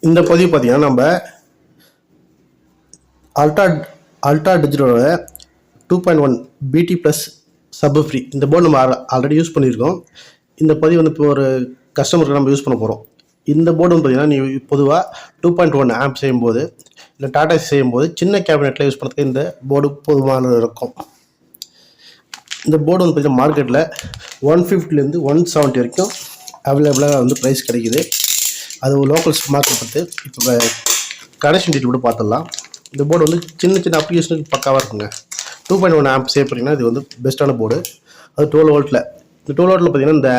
இந்த பதிவு பார்த்தீங்கன்னா நம்ம அல்ட்ரா டிஜிட்டலோட 2.1 பிடி ப்ளஸ் சப் ஃப்ரீ இந்த போர்டு நம்ம ஆல்ரெடி யூஸ் பண்ணியிருக்கோம். இந்த பதிவு வந்து இப்போ ஒரு கஸ்டமருக்கு நம்ம யூஸ் பண்ண போகிறோம். இந்த போர்டு வந்து பார்த்தீங்கன்னா நீ பொதுவாக 2.1 ஆம்ப் செய்யும்போது இல்லை டாடா செய்யும்போது சின்ன கேபினெட்டில் யூஸ் பண்ணுறதுக்கு இந்த போர்டு போதுமானது இருக்கும். இந்த போர்டு வந்து பார்த்தீங்கன்னா மார்க்கெட்டில் 150லேருந்து 170 வரைக்கும் அவைலபிளாக வந்து ப்ரைஸ் கிடைக்குது. அது ஒரு லோக்கல் மார்க்கெட் பார்த்து இப்போ கனெக்ஷன் டீட்டெயில் கூட பார்த்துடலாம். இந்த போர்டு வந்து சின்ன சின்ன அப்ளிகேஷனுக்கு பக்காவாக இருக்குங்க. 2.1 ஆம்ப் சேவ் பண்ணிங்கன்னா இது வந்து பெஸ்ட்டான போர்டு. அது 12 வோல்ட்டில். இந்த 12 வோல்ட்டில் பார்த்தீங்கன்னா இந்த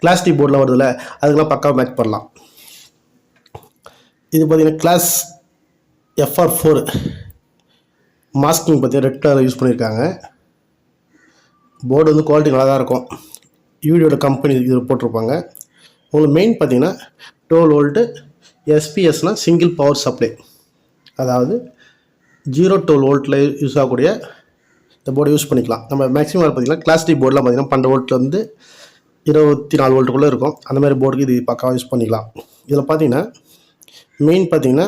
கிளாஸ் டி போர்டெலாம் வருதுல்ல, அதுக்கெல்லாம் பக்காவாக மேட்ச் பண்ணலாம். இது பார்த்தீங்கன்னா கிளாஸ் FR4 மாஸ்கிங் பார்த்தீங்கன்னா ரெட் கலர் யூஸ் பண்ணியிருக்காங்க. போர்டு வந்து குவாலிட்டி நல்லா தான் இருக்கும். யூடியோட கம்பெனி இது போட்டிருப்பாங்க. உங்களுக்கு மெயின் பார்த்தீங்கன்னா 12 வோல்ட்டு எஸ்பிஎஸ்னால் சிங்கிள் பவர் சப்ளை, அதாவது 0-12 வோல்ட்டில் யூஸ் ஆகக்கூடிய இந்த போர்டு யூஸ் பண்ணிக்கலாம். நம்ம மேக்ஸிமம் பார்த்தீங்கன்னா கிளாஸ் டி போர்டெலாம் பார்த்தீங்கன்னா 12 வோல்ட்லேருந்து 24 வோல்ட்டுக்குள்ளே இருக்கும். அந்த மாதிரி போர்டுக்கு இது பக்காவாக யூஸ் பண்ணிக்கலாம். இதில் பார்த்தீங்கன்னா மெயின் பார்த்தீங்கன்னா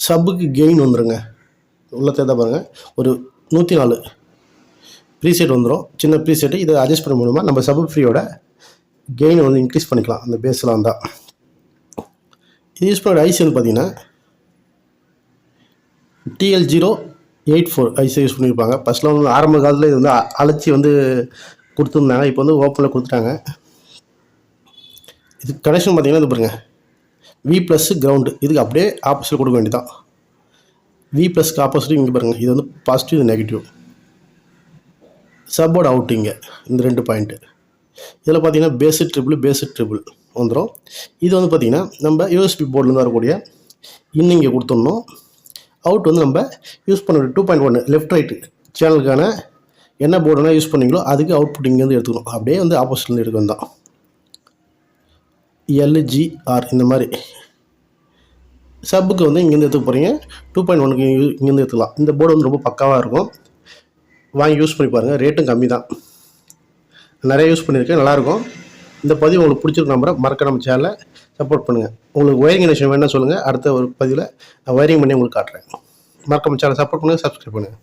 சப்புக்கு கெயின் வந்துடுங்க. உள்ள தேர்தா பாருங்கள், ஒரு 104 ப்ரீசெட் வந்துடும். சின்ன ப்ரீசெட்டு இதை அட்ஜஸ்ட் பண்ண முடியுமா நம்ம சப் ஃப்ரீயோட கெயினை வந்து இன்க்ரீஸ் பண்ணிக்கலாம். அந்த பேஸில் வந்தால் இது யூஸ் பண்ணுற ஐசி வந்து பார்த்தீங்கன்னா TL084 ஐசி யூஸ் பண்ணியிருப்பாங்க. ஃபஸ்ட்டில் வந்து ஆரம்ப காலத்தில் இது வந்து அழைச்சி வந்து கொடுத்துருந்தாங்க. இப்போ வந்து ஓப்பனில் கொடுத்துட்டாங்க. இது கனெக்ஷன் பார்த்தீங்கன்னா இது பாருங்கள், V+ கிரவுண்டு, இதுக்கு அப்படியே ஆப்போசிட் கொடுக்க வேண்டியதான். V+ ஆப்போசிட் இங்கே பாருங்கள், இது வந்து பாசிட்டிவ், இது நெகட்டிவ். சப்போர்ட் அவுட்டிங்க இந்த 2 பாயிண்ட்டு. இதில் பார்த்தீங்கன்னா பேசிக் ட்ரிபிள் வந்துடும். இது வந்து பார்த்திங்கன்னா நம்ம யூஎஸ்பி போர்ட்லேருந்து வரக்கூடிய இங்கே கொடுத்துடணும். அவுட் வந்து நம்ம யூஸ் பண்ண 2.1 லெஃப்ட் ரைட்டு சேனலுக்கான என்ன போர்டுனா யூஸ் பண்ணிங்களோ அதுக்கு அவுட்புட் இங்கேருந்து எடுத்துக்கணும். அப்படியே வந்து ஆப்போசிட்லேருந்து எடுக்க வந்தான். LGR இந்த மாதிரி சப்புக்கு வந்து இங்கேருந்து எடுத்துக்க போகிறீங்க. 2.1க்கு இங்கேருந்து எடுத்துக்கலாம். இந்த போர்டு வந்து ரொம்ப பக்காவாக இருக்கும். வாங்கி யூஸ் பண்ணி பாருங்கள். ரேட்டும் கம்மி தான். நிறைய யூஸ் பண்ணியிருக்கேன், நல்லாயிருக்கும். இந்த பதிவு உங்களுக்கு பிடிச்சிருக்க நம்பரை மறக்க நம்ம சேனலை சப்போர்ட் பண்ணுங்கள். உங்களுக்கு ஒயரிங் கனெக்ஷன் வேணால் சொல்லுங்கள். அடுத்த ஒரு பதிவில் நான் ஒயரிங் பண்ணி உங்களுக்கு காட்டுறேன். மறக்க நம்ம சேனலை சப்போர்ட் பண்ணுங்கள், சப்ஸ்கிரைப் பண்ணுங்கள்.